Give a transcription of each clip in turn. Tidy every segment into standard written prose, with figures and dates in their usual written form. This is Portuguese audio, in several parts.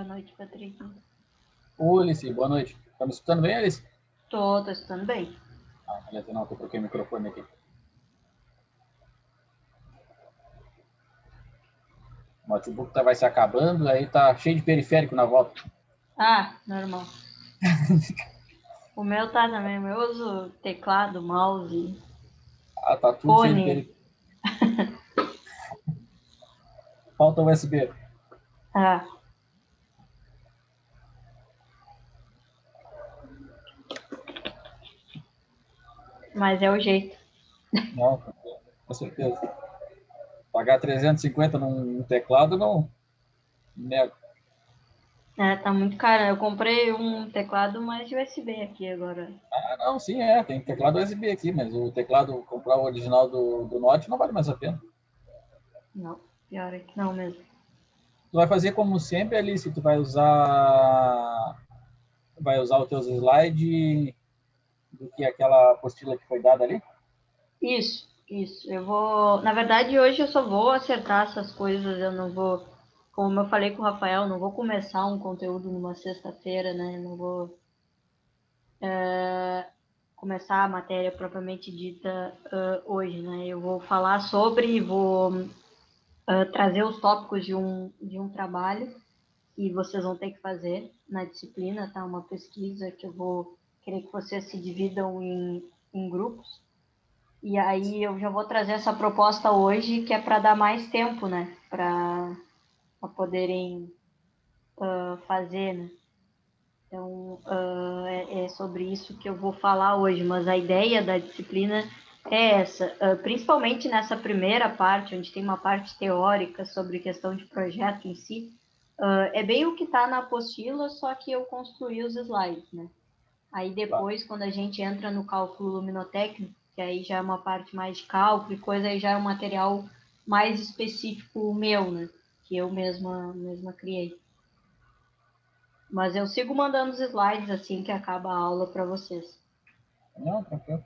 noite, Patrick. Oi, Alice, boa noite. Tá me escutando bem, Alice? Tô escutando bem. Ah, beleza, não, que eu troquei o microfone aqui. O notebook vai se acabando, aí tá cheio de periférico na volta. Ah, normal. O meu tá também. Eu uso teclado, mouse, Ah, tá tudo cheio de fone. periférico. Falta USB. Ah, mas é o jeito. Não, com certeza. Pagar 350 num teclado, não. Nego. É, tá muito caro. Eu comprei um teclado mais USB aqui agora. Ah, não, sim, tem teclado USB aqui, mas o teclado, comprar o original do Note não vale mais a pena. Não, pior é que não mesmo. Tu vai fazer como sempre, Alice, tu vai usar os teus slides do que aquela apostila que foi dada ali? Isso. Eu vou. Na verdade, hoje eu só vou acertar essas coisas. Eu não vou. Como eu falei com o Rafael, não vou começar um conteúdo numa sexta-feira, né? Não vou começar a matéria propriamente dita hoje, né? Eu vou falar sobre, vou trazer os tópicos de um trabalho que vocês vão ter que fazer na disciplina, tá? Uma pesquisa que eu vou querer que vocês se dividam em grupos. E aí eu já vou trazer essa proposta hoje, que é para dar mais tempo, né? Para poderem fazer, né? Então, é sobre isso que eu vou falar hoje, mas a ideia da disciplina é essa, principalmente nessa primeira parte, onde tem uma parte teórica sobre questão de projeto em si, é bem o que está na apostila, só que eu construí os slides, né? Aí Tá. depois, quando a gente entra no cálculo luminotécnico, que aí já é uma parte mais de cálculo e coisa, aí já é um material mais específico meu, né? Que eu mesma criei. Mas eu sigo mandando os slides assim que acaba a aula para vocês. Não, tranquilo.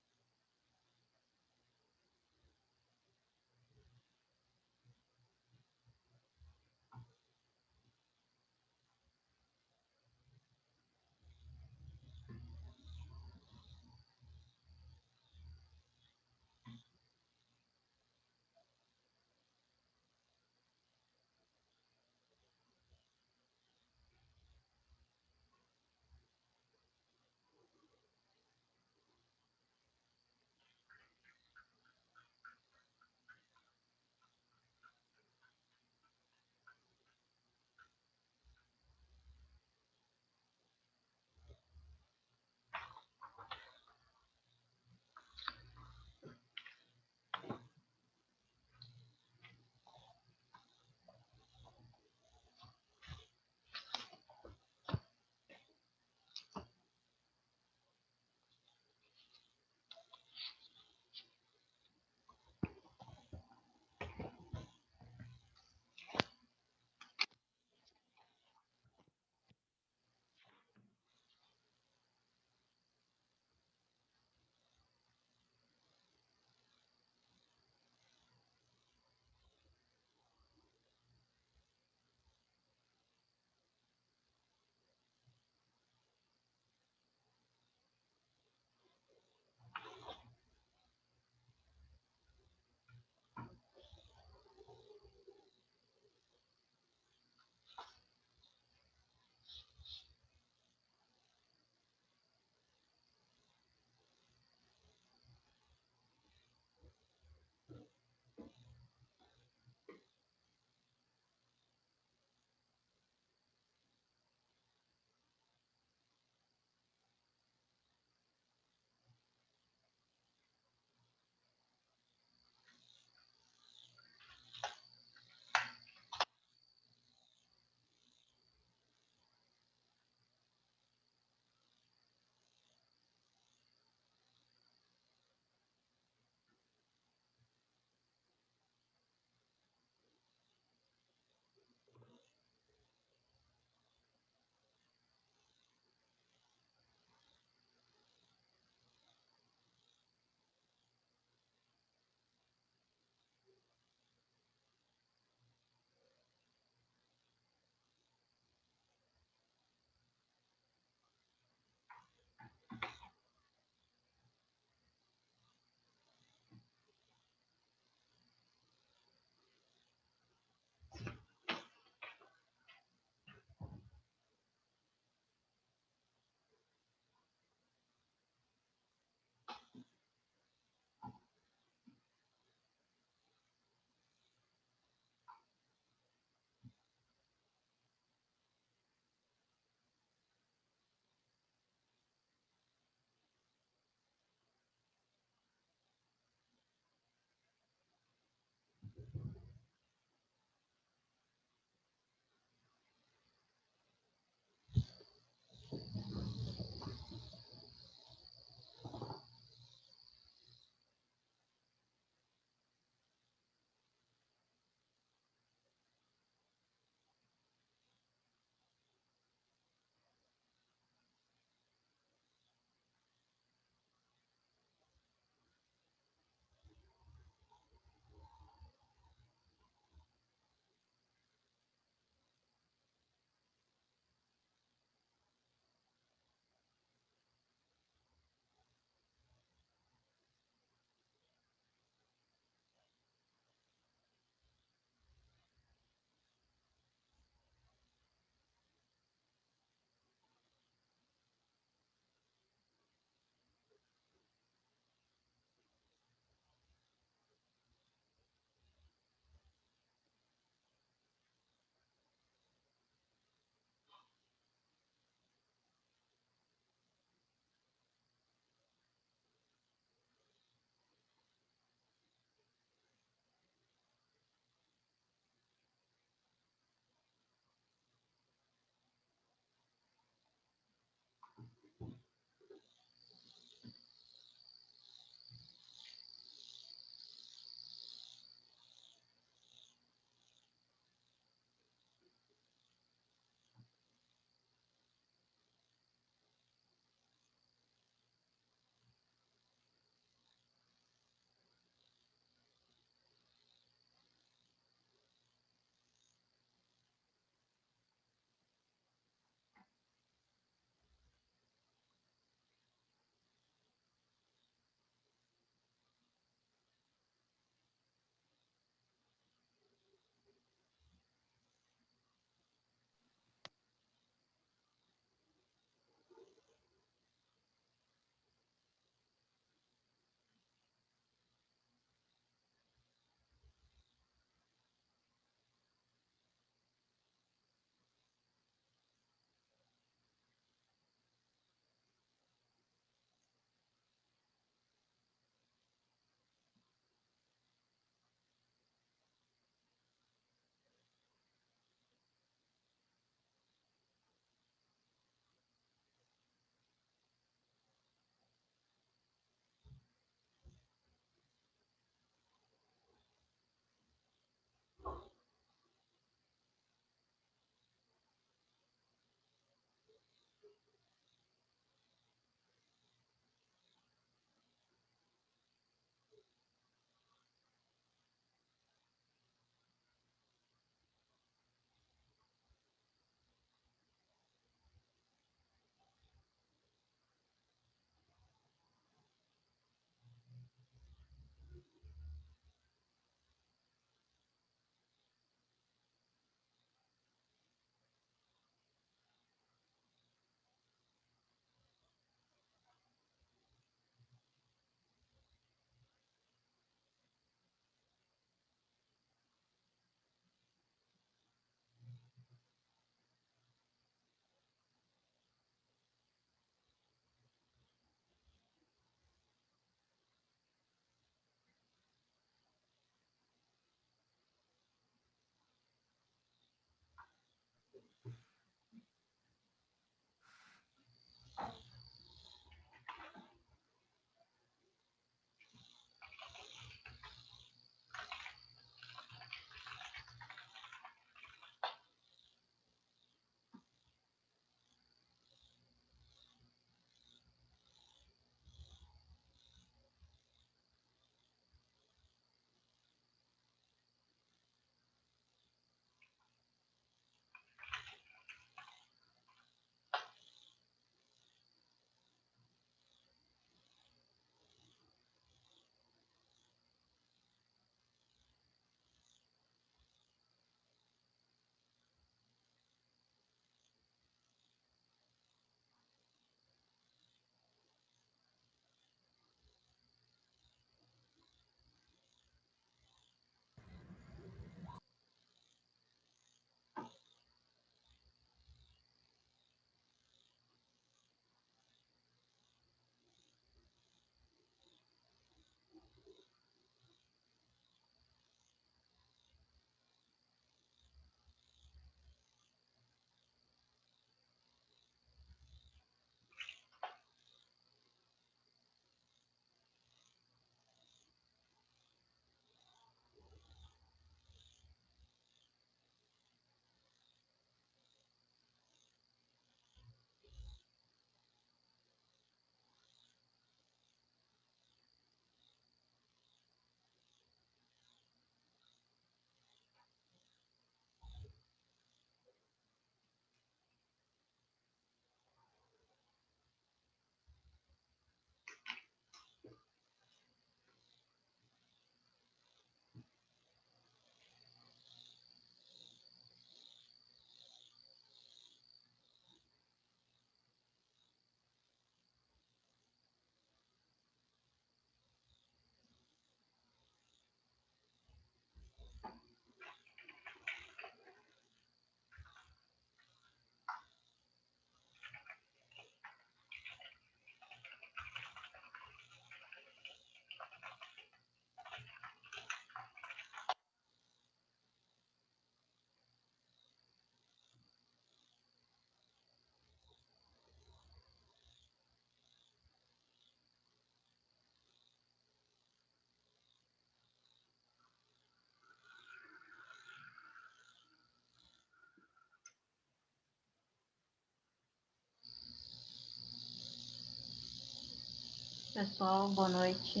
pessoal. Boa noite.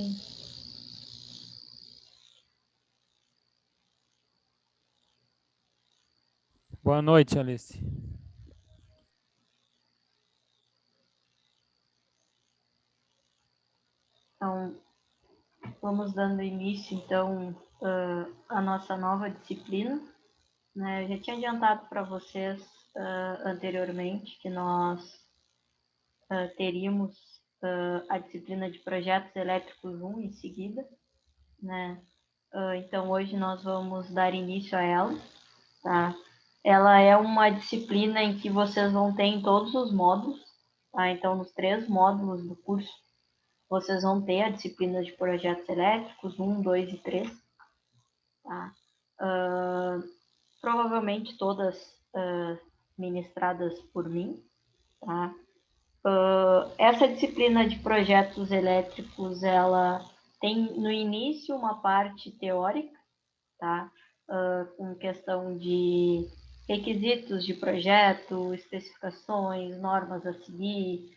Boa noite, Alice. Então, vamos dando início, então, à nossa nova disciplina. Né? Eu já tinha adiantado para vocês anteriormente que nós teríamos a disciplina de projetos elétricos 1 em seguida. Né? Então, hoje nós vamos dar início a ela. Tá? Ela é uma disciplina em que vocês vão ter em todos os módulos. Tá? Então, nos 3 módulos do curso, vocês vão ter a disciplina de projetos elétricos 1, 2 e 3. Tá? Provavelmente todas ministradas por mim. Tá? Essa disciplina de projetos elétricos, ela tem no início uma parte teórica, tá? Com questão de requisitos de projeto, especificações, normas a seguir,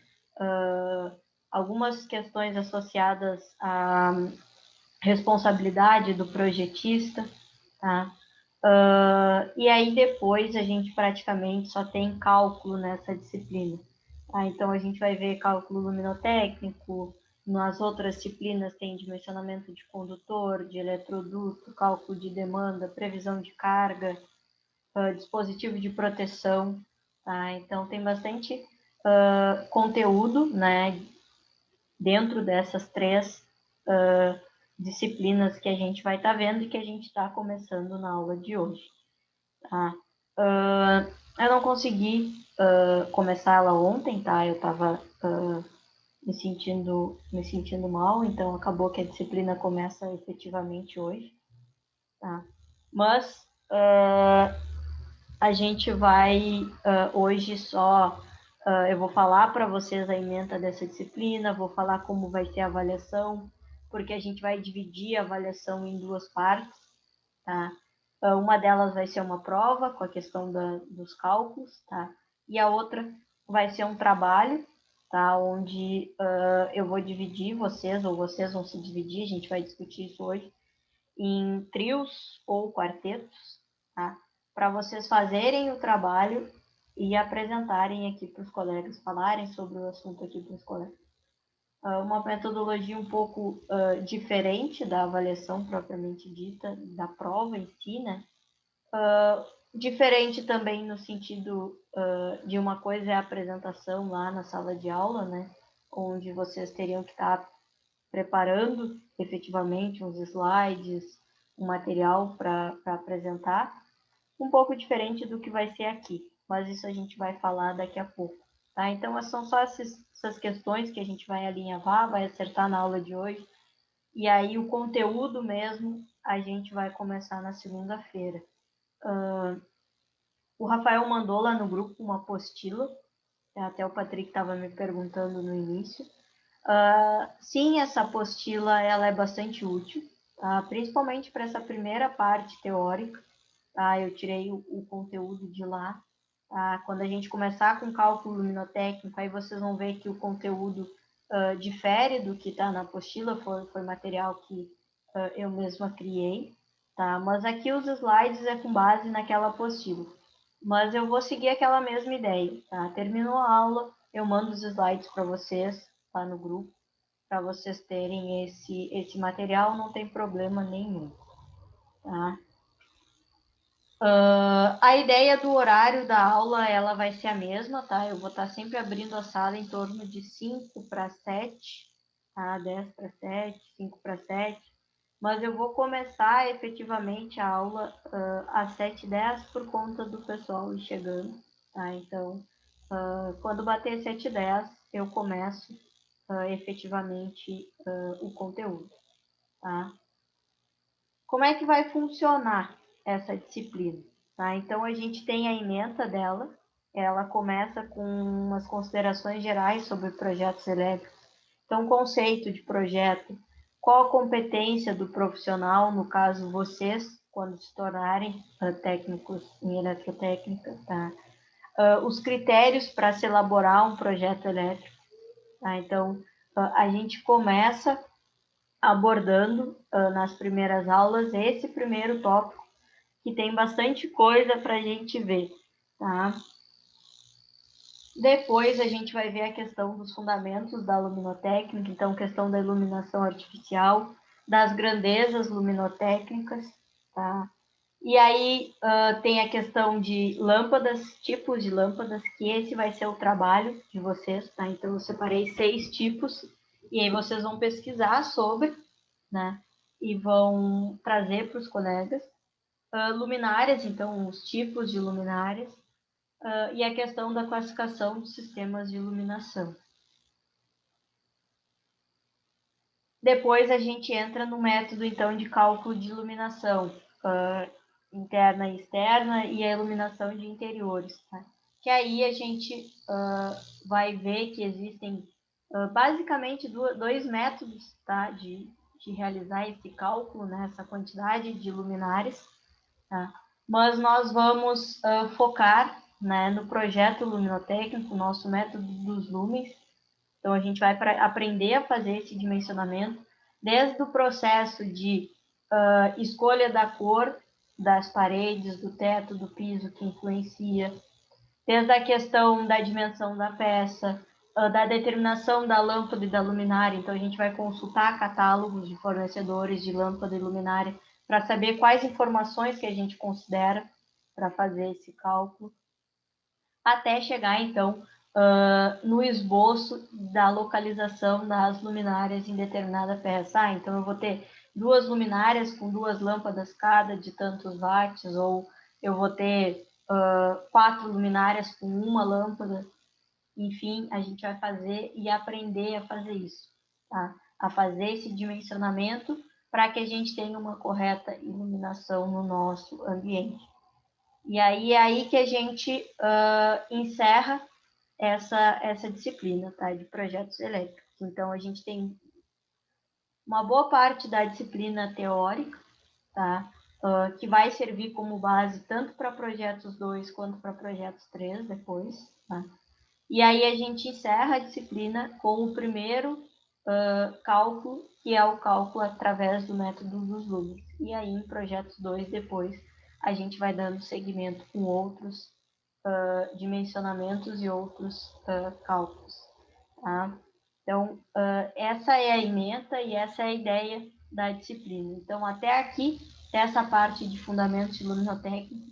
algumas questões associadas à responsabilidade do projetista, tá? E aí depois a gente praticamente só tem cálculo nessa disciplina. Tá? Então a gente vai ver cálculo luminotécnico, nas outras disciplinas tem dimensionamento de condutor, de eletroduto, cálculo de demanda, previsão de carga, dispositivo de proteção. Tá? Então tem bastante conteúdo, né, dentro dessas 3 disciplinas que a gente vai estar vendo e que a gente está começando na aula de hoje. Tá? Eu não consegui começar ela ontem, tá? Eu estava me sentindo mal, então acabou que a disciplina começa efetivamente hoje. Tá? Mas a gente vai hoje só... eu vou falar para vocês a ementa dessa disciplina, vou falar como vai ser a avaliação, porque a gente vai dividir a avaliação em 2 partes. Tá? Uma delas vai ser uma prova com a questão dos cálculos, tá? E a outra vai ser um trabalho, tá? Onde eu vou dividir vocês, ou vocês vão se dividir, a gente vai discutir isso hoje, em trios ou quartetos, tá? Para vocês fazerem o trabalho e apresentarem aqui para os colegas, falarem sobre o assunto aqui para os colegas. Uma metodologia um pouco diferente da avaliação propriamente dita, da prova em si, né? Diferente também no sentido de uma coisa é a apresentação lá na sala de aula, né? Onde vocês teriam que estar preparando efetivamente uns slides, um material para apresentar. Um pouco diferente do que vai ser aqui, mas isso a gente vai falar daqui a pouco. Tá? Então, são só essas questões que a gente vai alinhavar, vai acertar na aula de hoje. E aí, o conteúdo mesmo, a gente vai começar na segunda-feira. O Rafael mandou lá no grupo uma apostila, até o Patrick estava me perguntando no início. Sim, essa apostila ela é bastante útil, tá? Principalmente para essa primeira parte teórica. Tá? Eu tirei o conteúdo de lá. Tá? Quando a gente começar com cálculo luminotécnico, aí vocês vão ver que o conteúdo difere do que está na apostila, foi material que eu mesma criei. Tá? Mas aqui os slides é com base naquela apostila. Mas eu vou seguir aquela mesma ideia. Tá? Terminou a aula, eu mando os slides para vocês lá no grupo, para vocês terem esse material, não tem problema nenhum. Tá? A ideia do horário da aula, ela vai ser a mesma, tá? Eu vou estar sempre abrindo a sala em torno de 5 para 7, tá? 10 para 7, 5 para 7. Mas eu vou começar efetivamente a aula às 7h10 por conta do pessoal ir chegando, tá? Então, quando bater 7h10, eu começo efetivamente o conteúdo, tá? Como é que vai funcionar essa disciplina? Tá? Então, a gente tem a ementa dela, ela começa com umas considerações gerais sobre projetos elétricos. Então, conceito de projeto, qual a competência do profissional, no caso vocês, quando se tornarem técnicos em eletrotécnica, tá? Os critérios para se elaborar um projeto elétrico. Tá? Então, a gente começa abordando nas primeiras aulas esse primeiro tópico, que tem bastante coisa para a gente ver, tá? Depois a gente vai ver a questão dos fundamentos da luminotécnica, então questão da iluminação artificial, das grandezas luminotécnicas, tá? E aí tem a questão de lâmpadas, tipos de lâmpadas, que esse vai ser o trabalho de vocês, tá? Então eu separei 6 tipos, e aí vocês vão pesquisar sobre, né? E vão trazer para os colegas. Luminárias, então os tipos de luminárias, e a questão da classificação de sistemas de iluminação. Depois a gente entra no método, então, de cálculo de iluminação interna e externa e a iluminação de interiores, tá? Que aí a gente vai ver que existem basicamente dois métodos, tá? De realizar esse cálculo, né? Essa quantidade de luminares, tá? Mas nós vamos focar, né, no projeto luminotécnico, nosso método dos lumens. Então, a gente vai aprender a fazer esse dimensionamento, desde o processo de escolha da cor das paredes, do teto, do piso, que influencia, desde a questão da dimensão da peça, da determinação da lâmpada e da luminária. Então, a gente vai consultar catálogos de fornecedores de lâmpada e luminária para saber quais informações que a gente considera para fazer esse cálculo, até chegar, então, no esboço da localização das luminárias em determinada peça. Então, eu vou ter 2 luminárias com 2 lâmpadas cada de tantos watts, ou eu vou ter 4 luminárias com 1 lâmpada. Enfim, a gente vai fazer e aprender a fazer isso, tá? A fazer esse dimensionamento para que a gente tenha uma correta iluminação no nosso ambiente. E aí é aí que a gente encerra essa disciplina, tá? De projetos elétricos. Então, a gente tem uma boa parte da disciplina teórica, tá? Que vai servir como base tanto para projetos 2 quanto para projetos 3 depois, tá? E aí a gente encerra a disciplina com o primeiro cálculo, que é o cálculo através do método dos lumens. E aí, em projetos 2 depois, a gente vai dando seguimento com outros dimensionamentos e outros cálculos, tá? Então, essa é a ementa e essa é a ideia da disciplina. Então, até aqui, essa parte de fundamentos de luminotécnica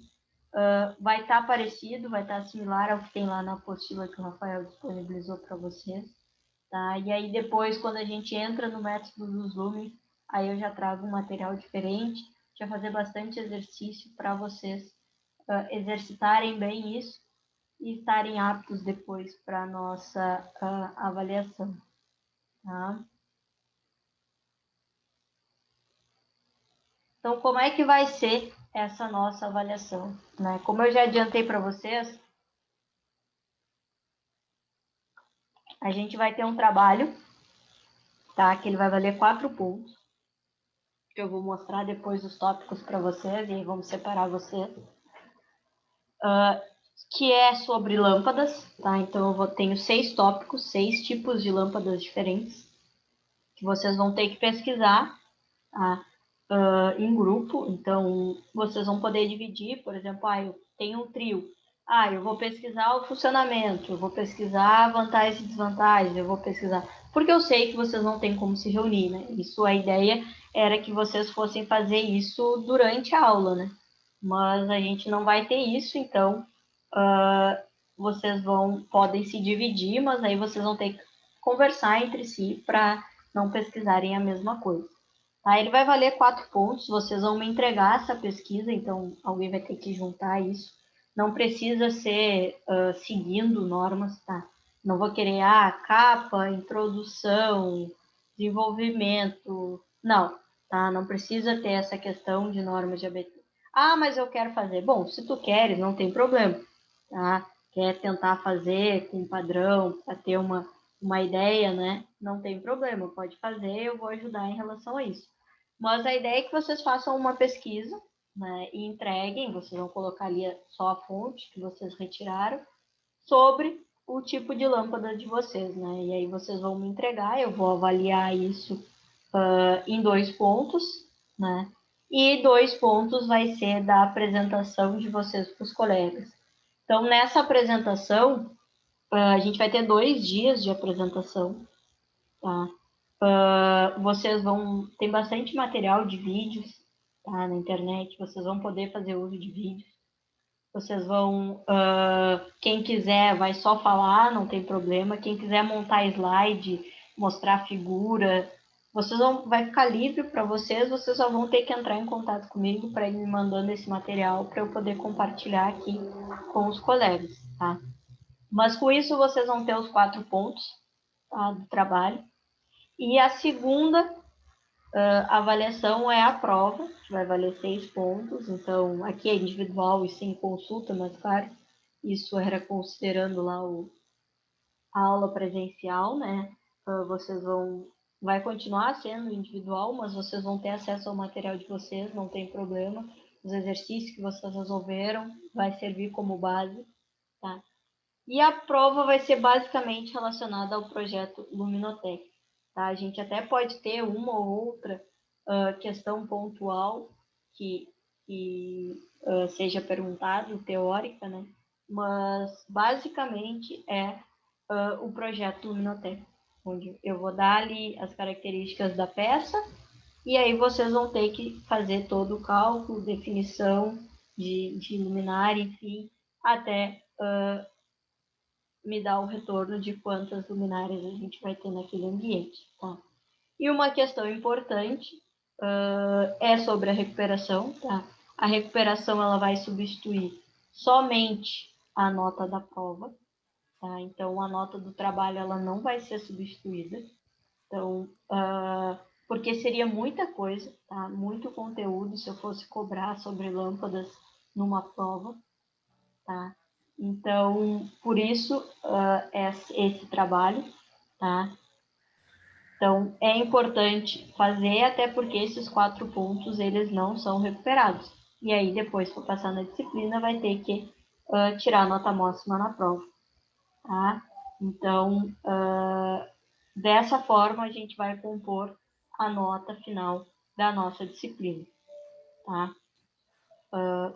vai estar parecido, vai estar similar ao que tem lá na apostila que o Rafael disponibilizou para vocês, tá? E aí, depois, quando a gente entra no método dos lumens, aí eu já trago um material diferente, já fazer bastante exercício para vocês exercitarem bem isso e estarem aptos depois para a nossa avaliação, tá? Então, como é que vai ser essa nossa avaliação, né? Como eu já adiantei para vocês, a gente vai ter um trabalho, tá? Que ele vai valer 4 pontos, que eu vou mostrar depois os tópicos para vocês, e aí vamos separar vocês. Que é sobre lâmpadas, tá? Então, tenho 6 tópicos, 6 tipos de lâmpadas diferentes, que vocês vão ter que pesquisar, tá? Em grupo. Então, vocês vão poder dividir, por exemplo, eu tenho um trio. Eu vou pesquisar o funcionamento, eu vou pesquisar vantagens e desvantagens, eu vou pesquisar... Porque eu sei que vocês não têm como se reunir, né? Isso, a ideia era que vocês fossem fazer isso durante a aula, né? Mas a gente não vai ter isso, então vocês podem se dividir, mas aí vocês vão ter que conversar entre si para não pesquisarem a mesma coisa. Tá? Ele vai valer 4 pontos, vocês vão me entregar essa pesquisa, então alguém vai ter que juntar isso. Não precisa ser seguindo normas, tá? Não vou querer capa, introdução, desenvolvimento, não, tá? Não precisa ter essa questão de normas de ABT. Mas eu quero fazer. Bom, se tu queres, não tem problema, tá? Quer tentar fazer com padrão, para ter uma ideia, né? Não tem problema, pode fazer, eu vou ajudar em relação a isso. Mas a ideia é que vocês façam uma pesquisa, né, e entreguem, vocês vão colocar ali só a fonte que vocês retiraram, sobre o tipo de lâmpada de vocês, né? E aí vocês vão me entregar, eu vou avaliar isso em 2 pontos, né? E 2 pontos vai ser da apresentação de vocês para os colegas. Então, nessa apresentação, a gente vai ter 2 dias de apresentação, tá? Vocês vão... Tem bastante material de vídeos, tá? Na internet, vocês vão poder fazer uso de vídeos. Vocês vão... quem quiser vai só falar, não tem problema. Quem quiser montar slide, mostrar figura, vai ficar livre para vocês só vão ter que entrar em contato comigo para ir me mandando esse material para eu poder compartilhar aqui com os colegas, tá? Mas com isso vocês vão ter os 4 pontos, tá, do trabalho. E a segunda avaliação é a prova, que vai valer 6 pontos. Então, aqui é individual e sem consulta, mas claro, isso era considerando lá a aula presencial, né? Vai continuar sendo individual, mas vocês vão ter acesso ao material de vocês, não tem problema. Os exercícios que vocês resolveram vai servir como base, tá? E a prova vai ser basicamente relacionada ao projeto Luminotec, tá? A gente até pode ter uma ou outra questão pontual que seja perguntado, teórica, né? Mas basicamente é o projeto Luminotec, onde eu vou dar ali as características da peça e aí vocês vão ter que fazer todo o cálculo, definição de luminária, enfim, até me dar o retorno de quantas luminárias a gente vai ter naquele ambiente, tá? E uma questão importante é sobre a recuperação, tá? A recuperação ela vai substituir somente a nota da prova, tá? Então, a nota do trabalho ela não vai ser substituída. Então, porque seria muita coisa, tá? Muito conteúdo se eu fosse cobrar sobre lâmpadas numa prova, tá? Então, por isso, esse trabalho, tá? Então, é importante fazer, até porque esses 4 pontos, eles não são recuperados. E aí, depois, para passar na disciplina, vai ter que tirar a nota máxima na prova, tá? Então, dessa forma, a gente vai compor a nota final da nossa disciplina, tá?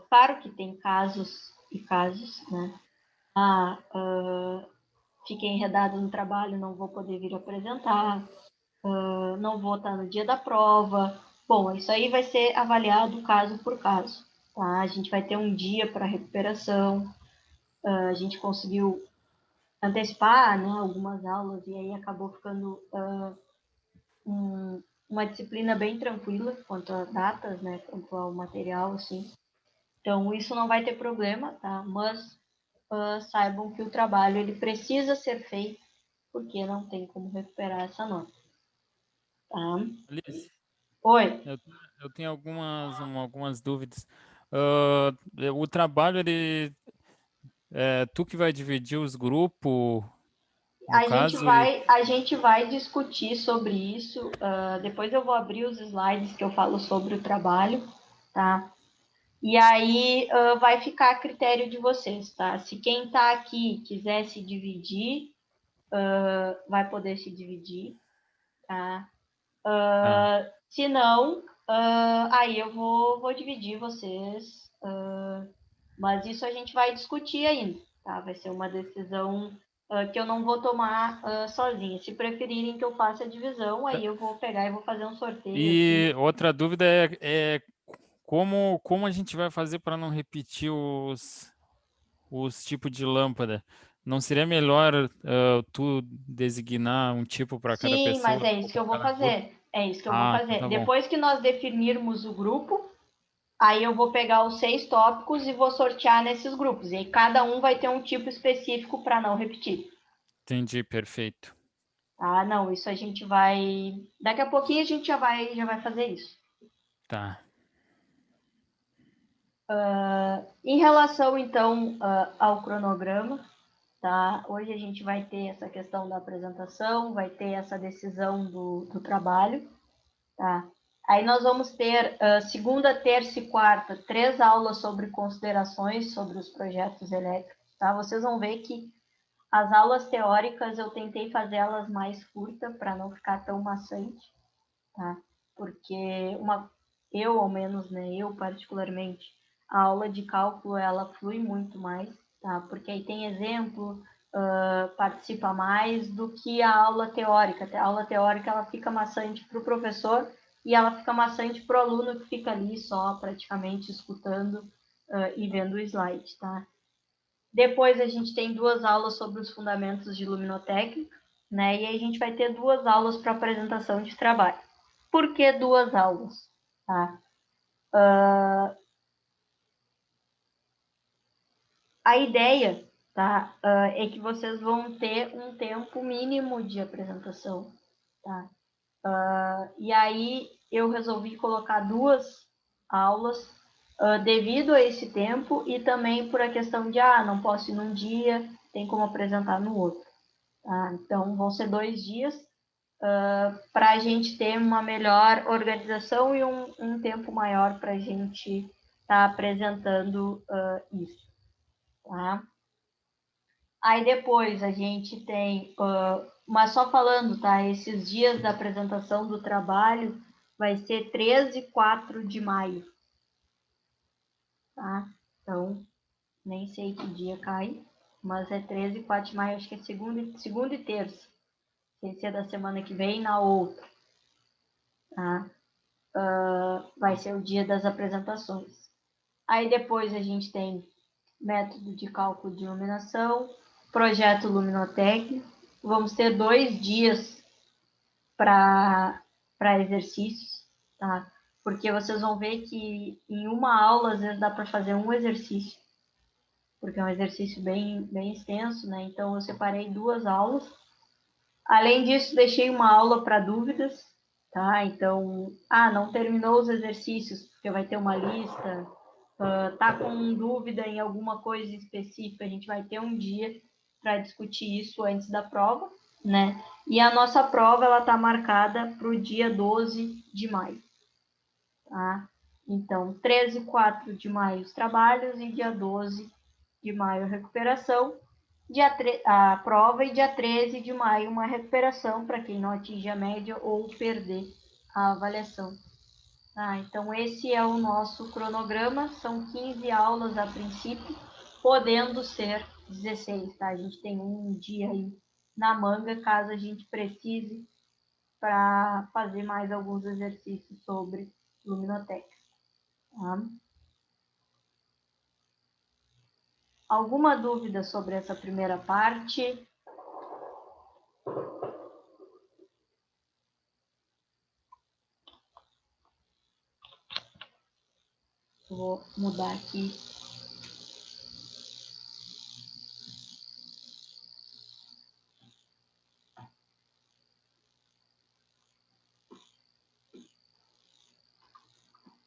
Claro que tem casos e casos, né? Fiquei enredado no trabalho, não vou poder vir apresentar, não vou estar no dia da prova. Bom, isso aí vai ser avaliado caso por caso, tá? A gente vai ter um dia para recuperação, a gente conseguiu antecipar, né, algumas aulas e aí acabou ficando uma disciplina bem tranquila quanto a datas, né, quanto ao material, assim. Então, isso não vai ter problema, tá? Mas saibam que o trabalho ele precisa ser feito porque não tem como recuperar essa nota, tá? Alice, Oi. eu tenho algumas dúvidas. O trabalho, tu que vai dividir os grupos, no caso, A gente vai discutir sobre isso. Depois eu vou abrir os slides que eu falo sobre o trabalho, tá? E aí vai ficar a critério de vocês, tá? Se quem está aqui quiser se dividir, vai poder se dividir, tá? Se não, aí eu vou dividir vocês. Mas isso a gente vai discutir ainda, tá? Vai ser uma decisão que eu não vou tomar sozinha. Se preferirem que eu faça a divisão, aí eu vou pegar e vou fazer um sorteio aqui. e outra dúvida é como a gente vai fazer para não repetir os tipos de lâmpada? Não seria melhor tu designar um tipo para cada Sim, mas pessoa é ou isso que eu para vou cada grupo? fazer. É isso que eu vou Ah, então fazer. tá bom. Depois que nós definirmos o grupo, aí eu vou pegar os 6 tópicos e vou sortear nesses grupos. E aí cada um vai ter um tipo específico para não repetir. Entendi, perfeito. Ah, não, isso a gente vai. Daqui a pouquinho a gente já vai fazer isso. Tá. Em relação, então, ao cronograma, tá? Hoje a gente vai ter essa questão da apresentação, vai ter essa decisão do trabalho, tá? Aí nós vamos ter segunda, terça e quarta, 3 aulas sobre considerações sobre os projetos elétricos, tá? Vocês vão ver que As aulas teóricas eu tentei fazer elas mais curtas para não ficar tão maçante, tá? Porque eu, ao menos, né, eu particularmente, a aula de cálculo ela flui muito mais, tá? Porque aí tem exemplo, participa mais do que a aula teórica. A aula teórica ela fica maçante para o professor e ela fica maçante para o aluno que fica ali só praticamente escutando e vendo o slide, tá? Depois a gente tem 2 aulas sobre os fundamentos de luminotécnica, né? E aí a gente vai ter 2 aulas para apresentação de trabalho. Por que 2 aulas? Tá? A ideia, tá, é que vocês vão ter um tempo mínimo de apresentação, tá? E aí eu resolvi colocar 2 aulas devido a esse tempo e também por a questão de, não posso ir num dia, tem como apresentar no outro. Tá? Então, vão ser 2 dias para a gente ter uma melhor organização e um tempo maior para a gente estar apresentando isso. Tá? Aí depois a gente tem, mas só falando, tá? Esses dias da apresentação do trabalho vai ser 13 e 4 de maio. Tá? Então, nem sei que dia cai, mas é 13 e 4 de maio, acho que é segunda e terça. Sem ser da semana que vem, na outra. Tá? Vai ser o dia das apresentações. Aí depois a gente tem método de cálculo de iluminação, projeto luminotécnico. Vamos ter 2 dias para exercícios, tá? Porque vocês vão ver que em uma aula, às vezes, dá para fazer um exercício, porque é um exercício bem extenso, né? Então, eu separei 2 aulas. Além disso, deixei uma aula para dúvidas, tá? Então, não terminou os exercícios, porque vai ter uma lista, tá com dúvida em alguma coisa específica, a gente vai ter um dia para discutir isso antes da prova, né? E a nossa prova, ela tá marcada para o dia 12 de maio, tá? Então, 13 e 4 de maio os trabalhos e dia 12 de maio a recuperação. A prova e dia 13 de maio uma recuperação para quem não atinge a média ou perder a avaliação. Então, esse é o nosso cronograma, são 15 aulas a princípio, podendo ser 16, tá? A gente tem um dia aí na manga, caso a gente precise para fazer mais alguns exercícios sobre luminotécnica. Tá? Alguma dúvida sobre essa primeira parte? Vou mudar aqui.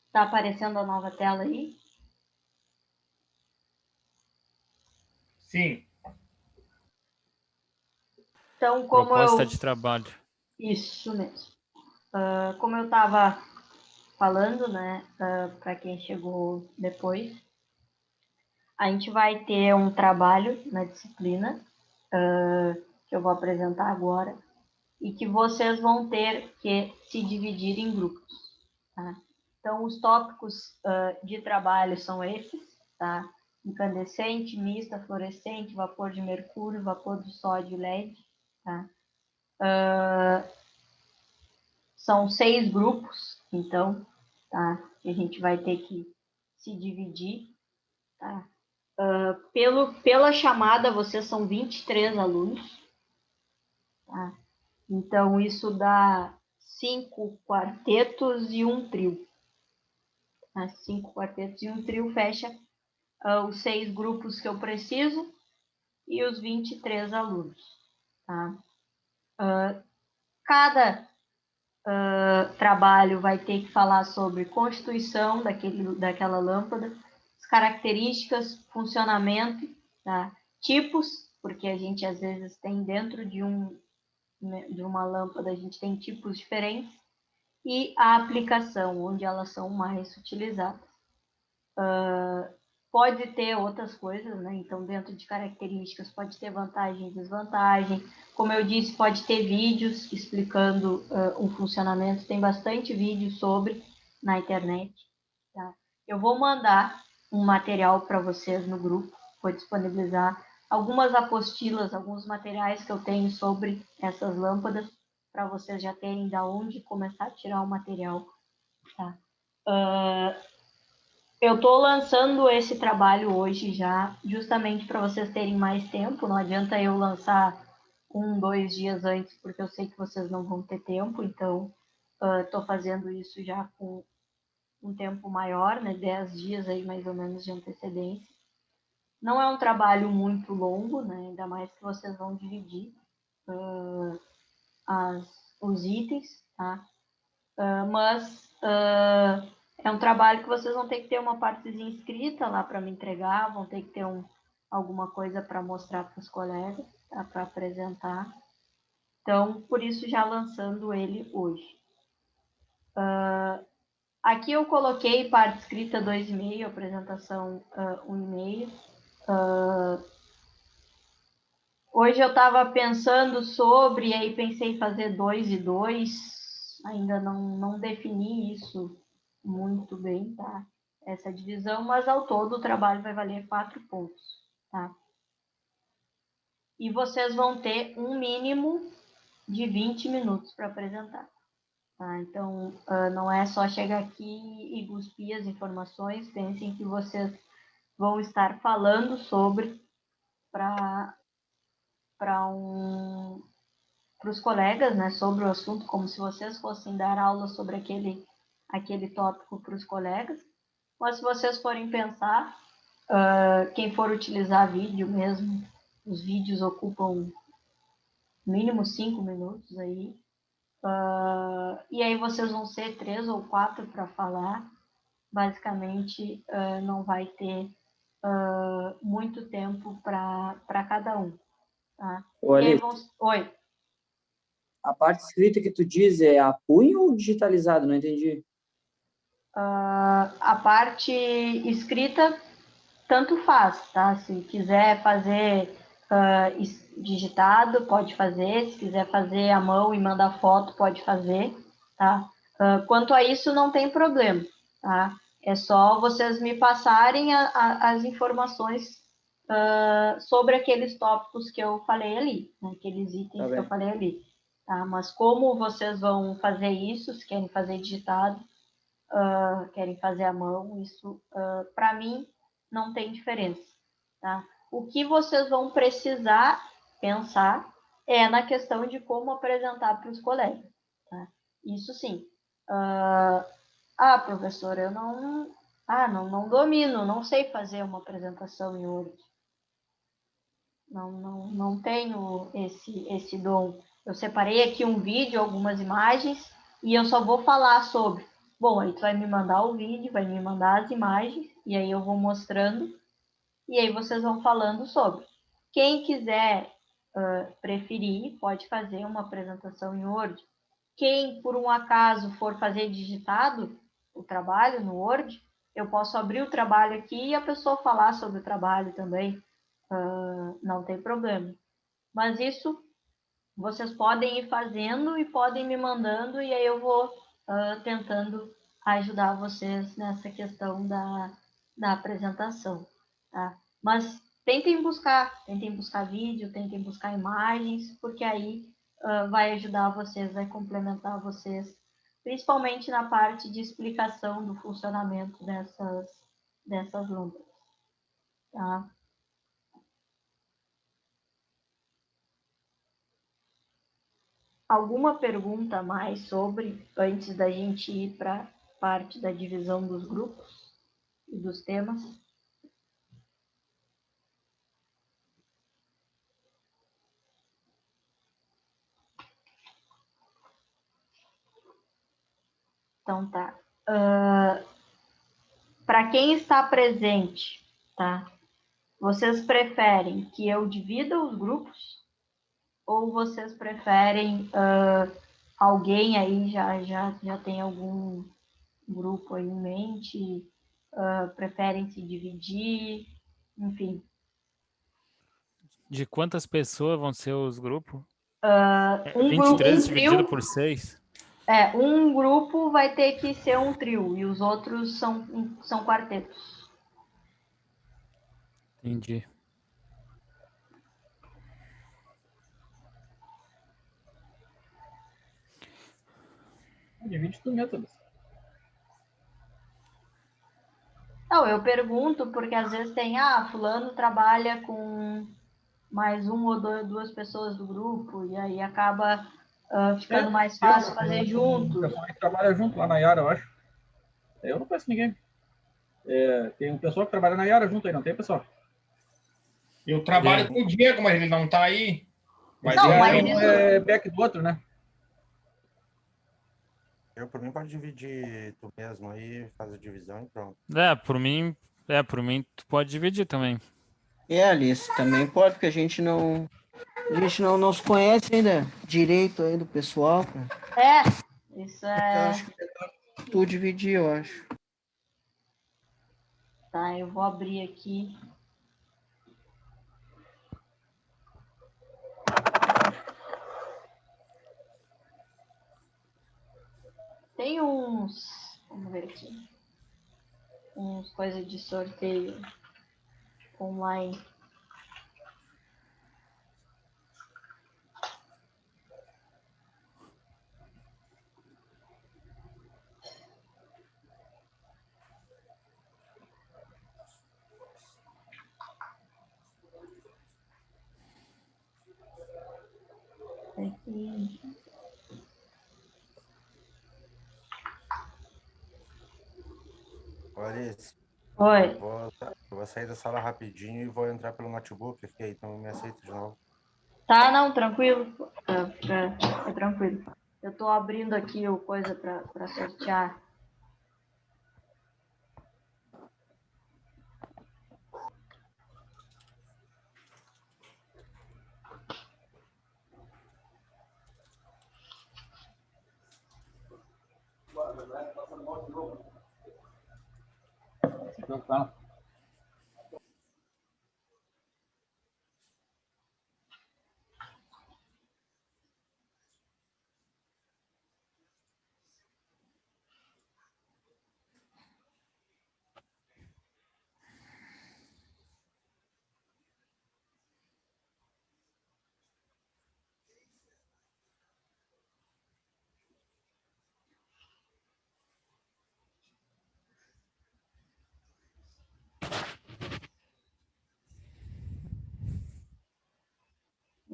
Está aparecendo a nova tela aí? Sim. Então, como proposta de trabalho. Isso mesmo. Como eu estava falando, né, para quem chegou depois, a gente vai ter um trabalho na disciplina que eu vou apresentar agora e que vocês vão ter que se dividir em grupos. Tá? Então, os tópicos de trabalho são esses, tá? Incandescente, mista, fluorescente, vapor de mercúrio, vapor de sódio e LED. Tá? São 6 grupos, então, tá? Que a gente vai ter que se dividir. Tá? Pela chamada, vocês são 23 alunos. Tá? Então, isso dá 5 quartetos e um trio. 5 quartetos e um trio fecha os 6 grupos que eu preciso e os 23 alunos. Tá? Cada trabalho vai ter que falar sobre constituição daquela lâmpada, as características, funcionamento, tá? Tipos, porque a gente às vezes tem dentro de uma lâmpada, a gente tem tipos diferentes, e a aplicação, onde elas são mais utilizadas. pode ter outras coisas, né? Então, dentro de características, pode ter vantagem e desvantagem. Como eu disse, pode ter vídeos explicando o funcionamento. Tem bastante vídeo sobre na internet. Tá? Eu vou mandar um material para vocês no grupo. Vou disponibilizar algumas apostilas, alguns materiais que eu tenho sobre essas lâmpadas, para vocês já terem da onde começar a tirar o material. Tá? Eu estou lançando esse trabalho hoje já, justamente para vocês terem mais tempo. Não adianta eu lançar 1, 2 dias antes, porque eu sei que vocês não vão ter tempo. Então, estou fazendo isso já com um tempo maior, né? 10 dias aí mais ou menos de antecedência. Não é um trabalho muito longo, né? Ainda mais que vocês vão dividir os itens, tá? Mas é um trabalho que vocês vão ter que ter uma partezinha escrita lá para me entregar, vão ter que ter alguma coisa para mostrar para os colegas, tá? Para apresentar. Então, por isso já lançando ele hoje. Aqui eu coloquei parte escrita 2,5, apresentação 1,5. Hoje eu estava pensando sobre, e aí pensei em fazer 2 e 2, ainda não defini isso muito bem, tá? Essa divisão, mas ao todo o trabalho vai valer 4 pontos, tá? E vocês vão ter um mínimo de 20 minutos para apresentar, tá? Então, não é só chegar aqui e cuspir as informações, pensem que vocês vão estar falando sobre para os colegas, né, sobre o assunto, como se vocês fossem dar aula sobre aquele tópico para os colegas. Mas se vocês forem pensar, quem for utilizar vídeo mesmo, os vídeos ocupam mínimo 5 minutos aí. E aí vocês vão ser 3 ou 4 para falar. Basicamente, não vai ter muito tempo para cada um. Tá? Olha, Oi. a parte escrita que tu diz é a punho ou digitalizado? Não entendi. A parte escrita, tanto faz, tá? Se quiser fazer digitado, pode fazer. Se quiser fazer à mão e mandar foto, pode fazer, tá? Quanto a isso, não tem problema, tá? É só vocês me passarem as informações sobre aqueles tópicos que eu falei ali, né? Aqueles itens que eu falei ali, tá? Mas como vocês vão fazer isso, se querem fazer digitado, querem fazer à mão, isso para mim não tem diferença, tá? O que vocês vão precisar pensar é na questão de como apresentar para os colegas, tá? Isso sim. Professora, eu não domino, não sei fazer uma apresentação em Word. Não tenho esse dom. Eu separei aqui um vídeo, algumas imagens, e eu só vou falar sobre. Bom, aí tu vai me mandar o vídeo, vai me mandar as imagens, e aí eu vou mostrando, e aí vocês vão falando sobre. Quem quiser preferir, pode fazer uma apresentação em Word. Quem, por um acaso, for fazer digitado o trabalho no Word, eu posso abrir o trabalho aqui e a pessoa falar sobre o trabalho também. Não tem problema. Mas isso vocês podem ir fazendo e podem me mandando, e aí eu vou tentando ajudar vocês nessa questão da apresentação, tá? Mas tentem buscar vídeo, tentem buscar imagens, porque aí vai ajudar vocês, vai complementar vocês, principalmente na parte de explicação do funcionamento dessas lâmpadas, tá? Alguma pergunta a mais sobre, antes da gente ir para a parte da divisão dos grupos e dos temas? Então tá. Para quem está presente, tá? Vocês preferem que eu divida os grupos ou vocês preferem alguém aí já tem algum grupo aí em mente preferem se dividir, enfim. De quantas pessoas vão ser os grupos? Um 23 dividido trio, por 6? um grupo vai ter que ser um trio e os outros são quartetos. Entendi. Divide tudo mesmo. Não, eu pergunto porque às vezes tem, fulano trabalha com mais um ou duas pessoas do grupo, e aí acaba ficando mais fácil fazer junto. O pessoal que trabalha junto lá na Yara, eu acho. Eu não conheço ninguém. Tem um pessoal que trabalha na Yara junto aí, não tem, pessoal? Eu trabalho com o Diego, mas ele não tá aí. Mas Não, mas um isso... é back do outro, né? Eu, por mim, pode dividir tu mesmo aí, faz a divisão e pronto. Por mim tu pode dividir também. Alice, também pode, porque a gente não nos conhece ainda direito aí do pessoal, cara. Isso Então, é... acho que é melhor tu dividir, eu acho. Tá, eu vou abrir aqui. Tem uns... Vamos ver aqui. Uns coisas de sorteio online. Aqui. Olha, Oi. eu vou sair da sala rapidinho e vou entrar pelo notebook aqui, então me aceita de novo. Tá, não, tranquilo. É tranquilo. Eu tô abrindo aqui o coisa para sortear. Então, tá.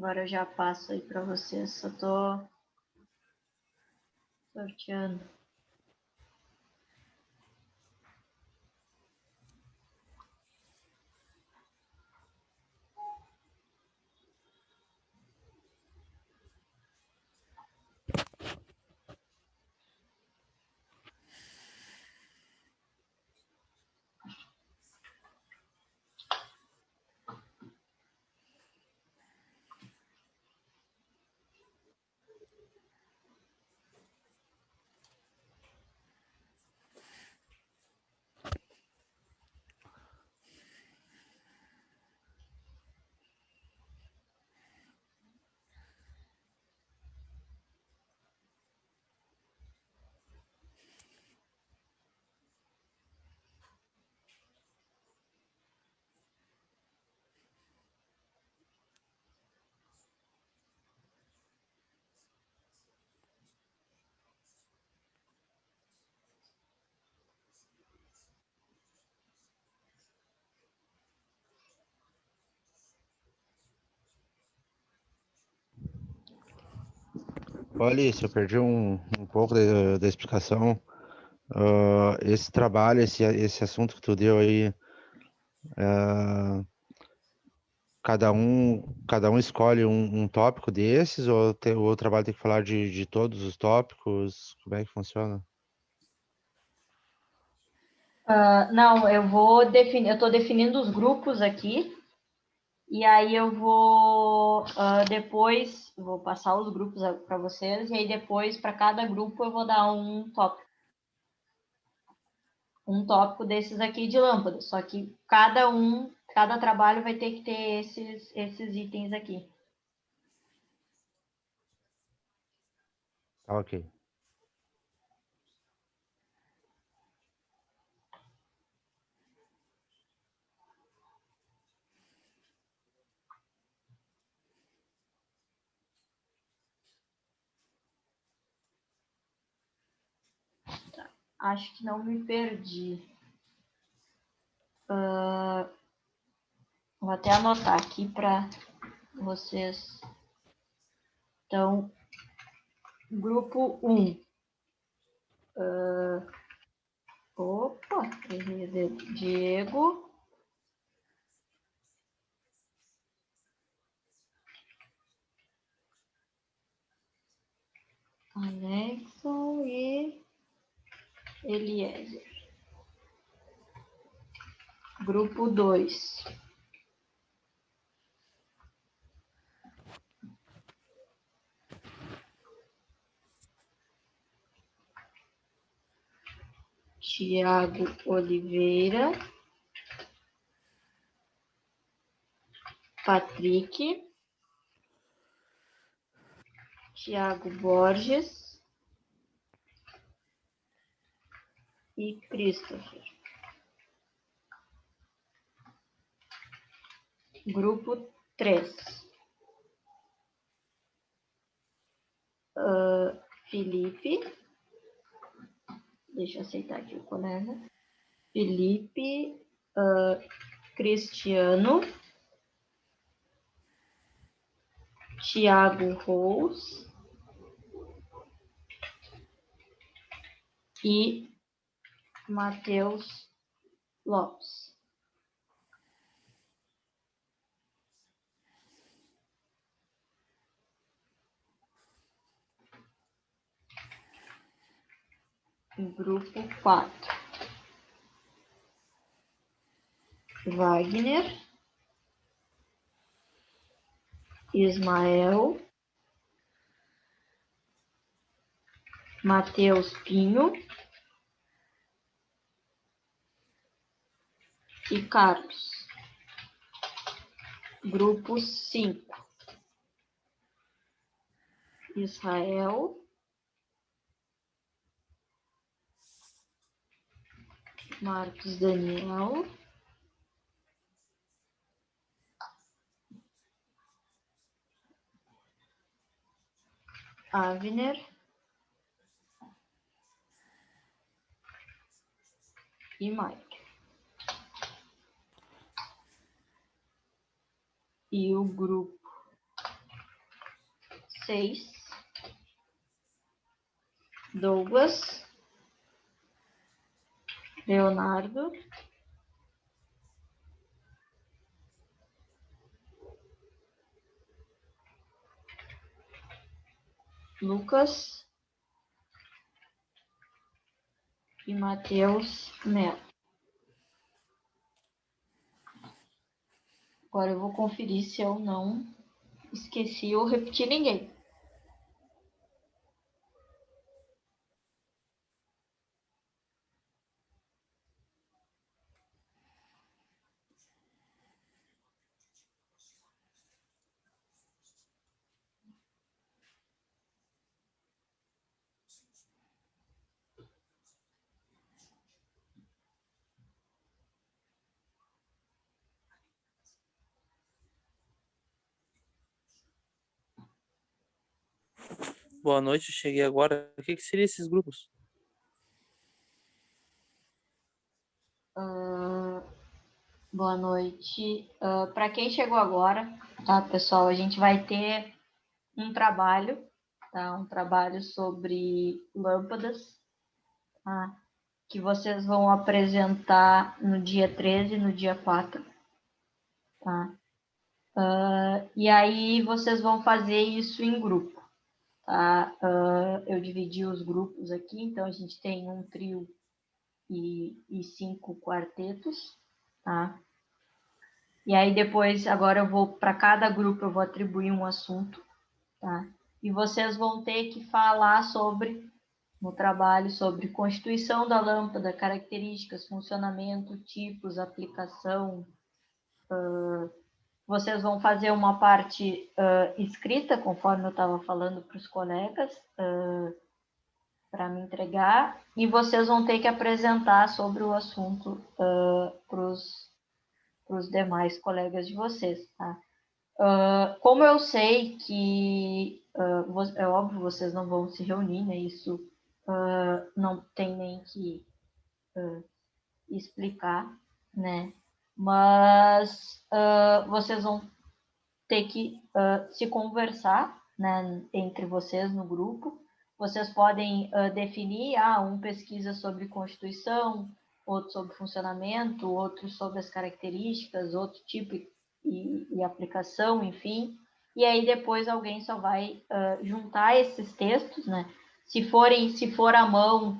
Agora eu já passo aí para vocês. Só tô sorteando. Olha isso, eu perdi um pouco da explicação. Esse trabalho, esse assunto que tu deu aí, cada um escolhe um tópico desses, ou o trabalho tem que falar de todos os tópicos? Como é que funciona? Não, eu vou definir. Eu estou definindo os grupos aqui. E aí eu vou depois vou passar os grupos para vocês, e aí depois para cada grupo eu vou dar um tópico. um tópico desses aqui de lâmpada, só que cada trabalho vai ter que ter esses itens aqui. Tá ok. Acho que não me perdi. Vou até anotar aqui para vocês. Então, grupo 1. Opa, Diego. Alexson e Eliezer. Grupo 2. Tiago Oliveira. Patrick. Tiago Borges. E Christopher. Grupo 3. Felipe. Deixa eu aceitar aqui o colega. Felipe. Cristiano. Tiago Rose. E Matheus Lopes. Grupo 4. Wagner. Ismael. Matheus Pinho. E Carlos. Grupo 5. Israel. Marcos Daniel. Avner. E Mike. E o grupo 6. Douglas. Leonardo. Lucas. E Matheus Melo. Agora eu vou conferir se eu não esqueci ou repeti ninguém. Boa noite, cheguei agora. O que seriam esses grupos? Boa noite. Para quem chegou agora, tá, pessoal? A gente vai ter um trabalho, tá? Um trabalho sobre lâmpadas, tá? Que vocês vão apresentar no dia 13 e no dia 4, tá? E aí vocês vão fazer isso em grupo, tá? Eu dividi os grupos aqui, então a gente tem um trio e 5 quartetos, tá? E aí depois, agora eu vou, para cada grupo eu vou atribuir um assunto, tá? E vocês vão ter que falar sobre no trabalho sobre constituição da lâmpada, características, funcionamento, tipos, aplicação. Vocês vão fazer uma parte escrita, conforme eu estava falando para os colegas, para me entregar, e vocês vão ter que apresentar sobre o assunto para os demais colegas de vocês, tá? Como eu sei que, é óbvio, vocês não vão se reunir, né? Isso não tem nem que explicar, né? Mas vocês vão ter que se conversar, né, entre vocês no grupo. Vocês podem definir, um pesquisa sobre Constituição, outro sobre funcionamento, outro sobre as características, outro tipo e aplicação, enfim. E aí depois alguém só vai juntar esses textos, né? Se for à mão,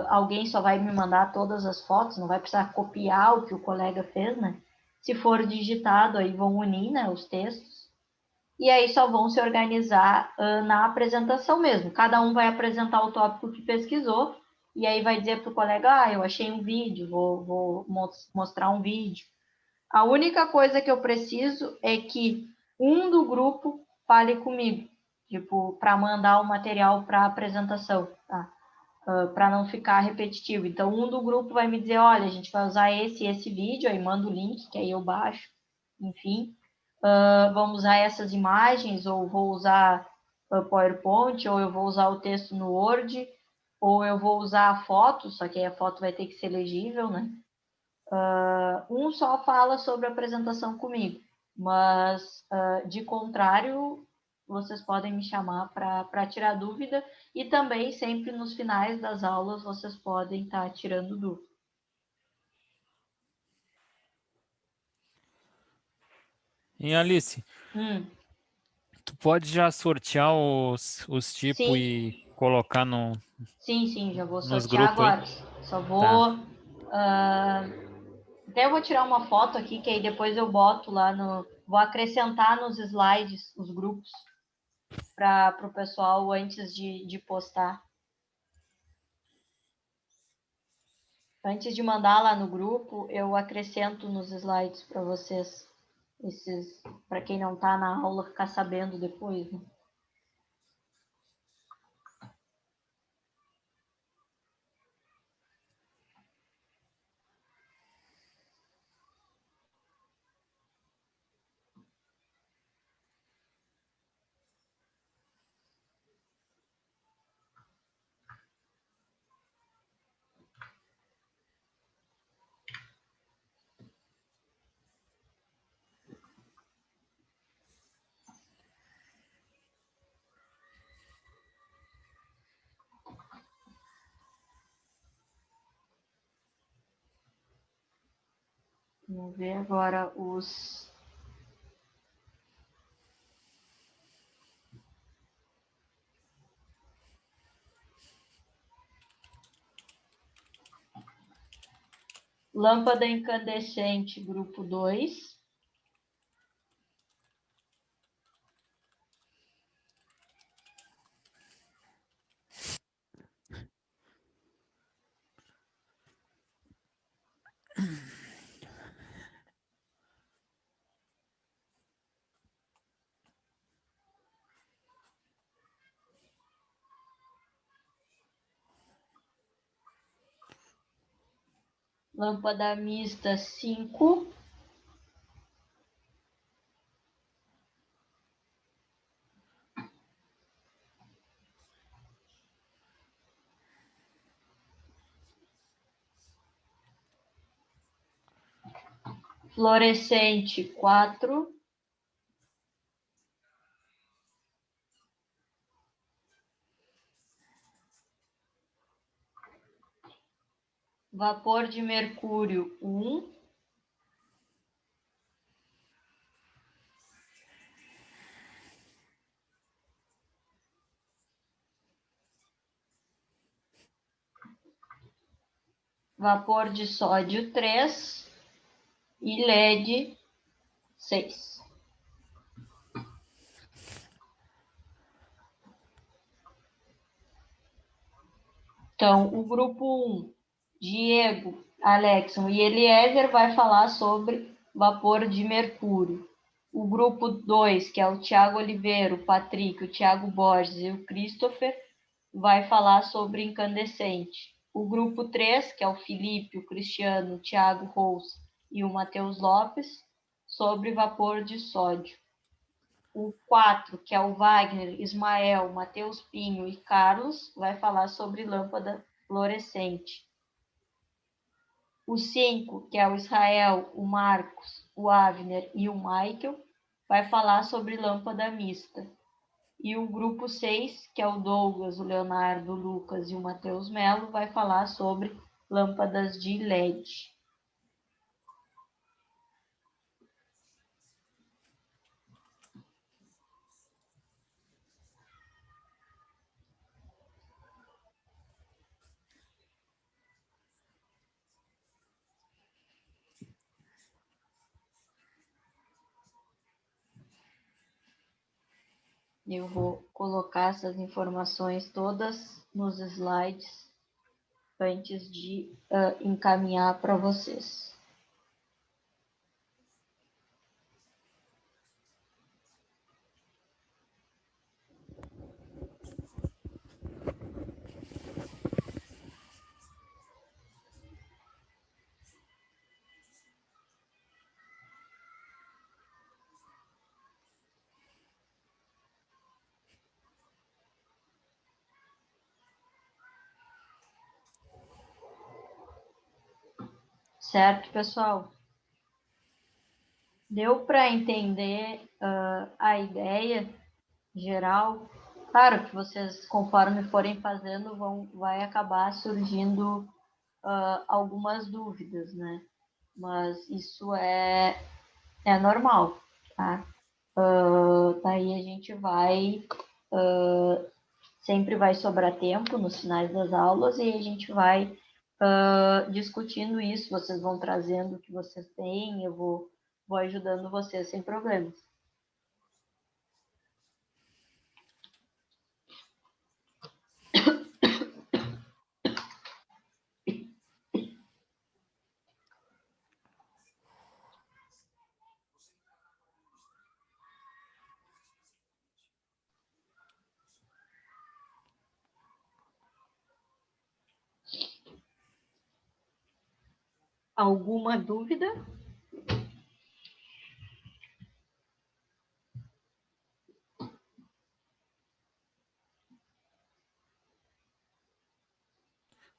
alguém só vai me mandar todas as fotos, não vai precisar copiar o que o colega fez, né? Se for digitado, aí vão unir, né, os textos. E aí só vão se organizar na apresentação mesmo. Cada um vai apresentar o tópico que pesquisou, e aí vai dizer para o colega, eu achei um vídeo, vou mostrar um vídeo. A única coisa que eu preciso é que um do grupo fale comigo, tipo, para mandar o material para a apresentação, tá? Para não ficar repetitivo. Então, um do grupo vai me dizer, olha, a gente vai usar esse vídeo, aí manda o link, que aí eu baixo, enfim. Vamos usar essas imagens, ou vou usar PowerPoint, ou eu vou usar o texto no Word, ou eu vou usar a foto, só que aí a foto vai ter que ser legível, né? Um só fala sobre a apresentação comigo, mas, de contrário, vocês podem me chamar para tirar dúvida, e também sempre nos finais das aulas vocês podem estar tirando dúvida. E Alice, tu pode já sortear os tipos Sim. e colocar no, Sim, já vou nos sortear grupos aí? agora. Só vou... Tá. Até eu vou tirar uma foto aqui, que aí depois eu boto lá no... Vou acrescentar nos slides os grupos para o pessoal antes de postar. Antes de mandar lá no grupo, eu acrescento nos slides para vocês. Para quem não está na aula, ficar sabendo depois, né? Vamos ver agora os... Lâmpada incandescente, grupo 2. Lâmpada mista 5. Fluorescente 4. Vapor de mercúrio 1. Vapor de sódio 3 e LED 6. Então, o grupo 1, Diego, Alexson e Eliezer vai falar sobre vapor de mercúrio. O grupo 2, que é o Tiago Oliveira, o Patrick, o Tiago Borges e o Christopher, vai falar sobre incandescente. O grupo 3, que é o Felipe, o Cristiano, o Tiago Rous e o Matheus Lopes, sobre vapor de sódio. O 4, que é o Wagner, Ismael, Matheus Pinho e Carlos, vai falar sobre lâmpada fluorescente. O 5, que é o Israel, o Marcos, o Avner e o Michael, vai falar sobre lâmpada mista. E o grupo 6, que é o Douglas, o Leonardo, o Lucas e o Matheus Melo, vai falar sobre lâmpadas de LED. Eu vou colocar essas informações todas nos slides antes de encaminhar para vocês. Certo, pessoal? Deu para entender a ideia geral? Claro que vocês, conforme forem fazendo, vai acabar surgindo algumas dúvidas, né? Mas isso é normal, tá? Daí a gente vai... sempre vai sobrar tempo nos finais das aulas e a gente vai discutindo isso, vocês vão trazendo o que vocês têm, eu vou ajudando vocês sem problemas. Alguma dúvida?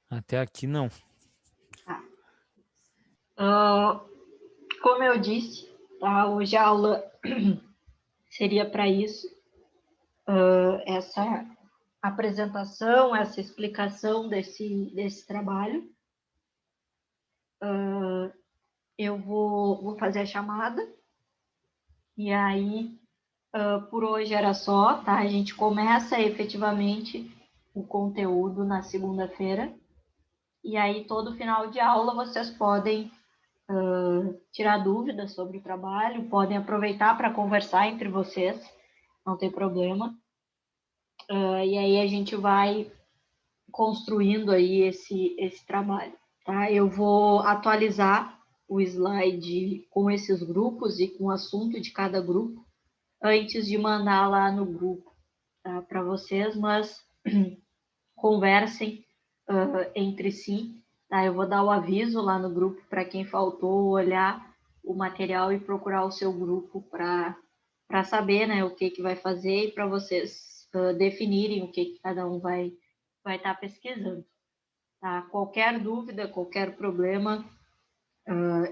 Até aqui não. Como eu disse, tá? Hoje a aula seria para isso, essa apresentação, essa explicação desse trabalho. Eu vou fazer a chamada, e aí, por hoje era só, tá? A gente começa efetivamente o conteúdo na segunda-feira, e aí todo final de aula vocês podem tirar dúvidas sobre o trabalho, podem aproveitar para conversar entre vocês, não tem problema. E aí a gente vai construindo aí esse trabalho, tá? Eu vou atualizar o slide com esses grupos e com o assunto de cada grupo antes de mandar lá no grupo, tá, para vocês, mas conversem entre si, tá? Eu vou dar o aviso lá no grupo para quem faltou olhar o material e procurar o seu grupo para saber, né, o que vai fazer e para vocês definirem o que cada um vai estar pesquisando. Tá? Qualquer dúvida, qualquer problema,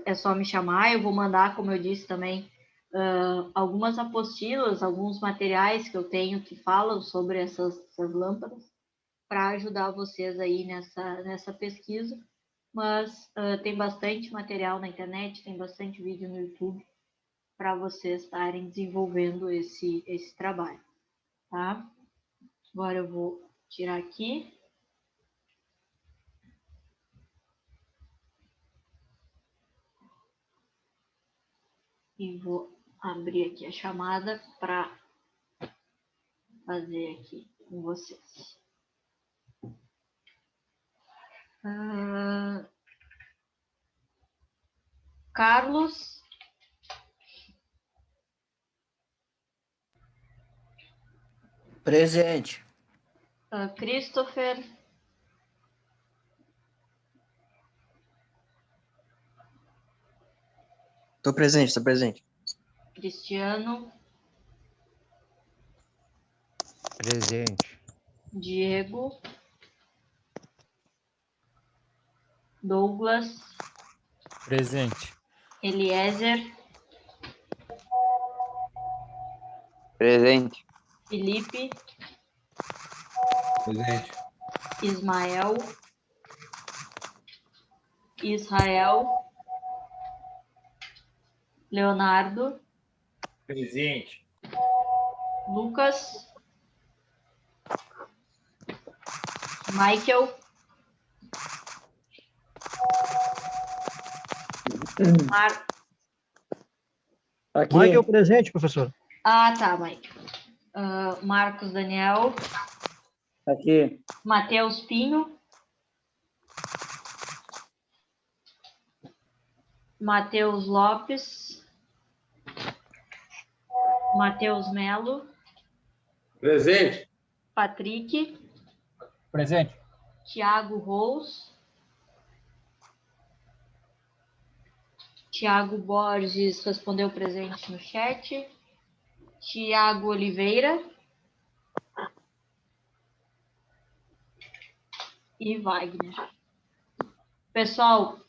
é só me chamar. Eu vou mandar, como eu disse também, algumas apostilas, alguns materiais que eu tenho que falam sobre essas lâmpadas para ajudar vocês aí nessa pesquisa. Mas tem bastante material na internet, tem bastante vídeo no YouTube para vocês estarem desenvolvendo esse trabalho, tá? Agora eu vou tirar aqui. E vou abrir aqui a chamada para fazer aqui com vocês. Carlos, Presente. Christopher, Tô presente, tô presente. Cristiano, Presente. Diego, Douglas, Presente. Eliezer, Presente. Felipe, Presente. Ismael, Israel, Leonardo, Presente. Lucas, Michael, Aqui. Michael, presente, professor. Ah, tá, Michael. Marcos Daniel, Aqui. Matheus Pinho, Matheus Lopes, Matheus Melo, Presente. Patrick, Presente. Thiago Rous, Thiago Borges respondeu presente no chat, Thiago Oliveira e Wagner. Pessoal,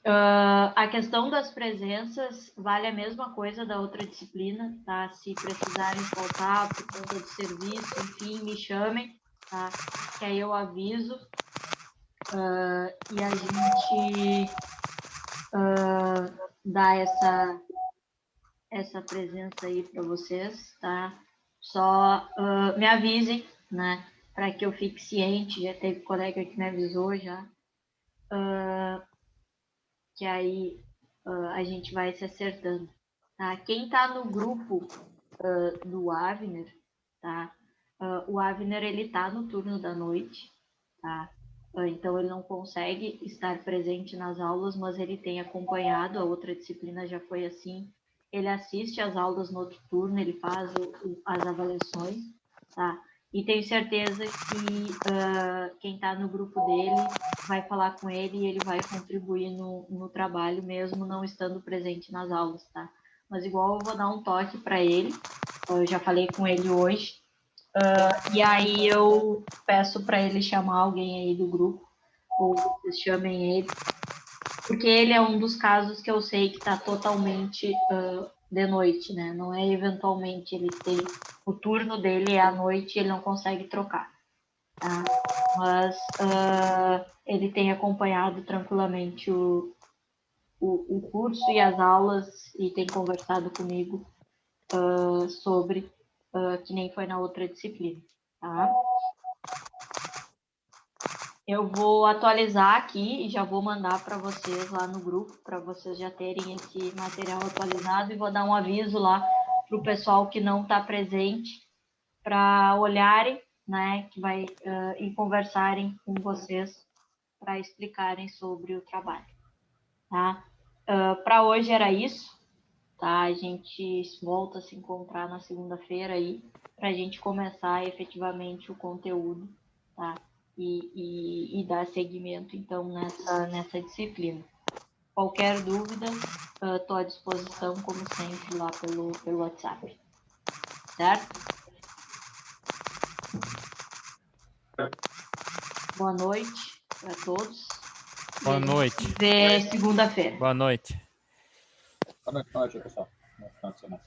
a questão das presenças vale a mesma coisa da outra disciplina, tá? Se precisarem faltar por conta de serviço, enfim, me chamem, tá? Que aí eu aviso. E a gente dá essa presença aí para vocês, tá? Só me avisem, né? Para que eu fique ciente. Já teve colega que me avisou já. Que aí a gente vai se acertando, tá? Quem tá no grupo do Avner, tá? O Avner, ele tá no turno da noite, tá? Então, ele não consegue estar presente nas aulas, mas ele tem acompanhado, a outra disciplina já foi assim, ele assiste às aulas no outro turno, ele faz as avaliações, tá? E tenho certeza que quem está no grupo dele vai falar com ele e ele vai contribuir no trabalho, mesmo não estando presente nas aulas, tá? Mas igual eu vou dar um toque para ele, eu já falei com ele hoje, e aí eu peço para ele chamar alguém aí do grupo, ou vocês chamem ele, porque ele é um dos casos que eu sei que está totalmente de noite, né? Não é eventualmente ele tem o turno dele é à noite e ele não consegue trocar, tá? Mas ele tem acompanhado tranquilamente o curso e as aulas e tem conversado comigo sobre que nem foi na outra disciplina, tá? Eu vou atualizar aqui e já vou mandar para vocês lá no grupo, para vocês já terem esse material atualizado, e vou dar um aviso lá para o pessoal que não está presente, para olharem, né, que vai e conversarem com vocês para explicarem sobre o trabalho, tá? Para hoje era isso, tá? A gente volta a se encontrar na segunda-feira aí, para a gente começar efetivamente o conteúdo, tá? E dar seguimento, então, nessa disciplina. Qualquer dúvida, estou à disposição, como sempre, lá pelo WhatsApp. Certo? Boa noite para todos. Boa noite. Vê segunda-feira. Boa noite. Boa noite, pessoal. Bom final de semana.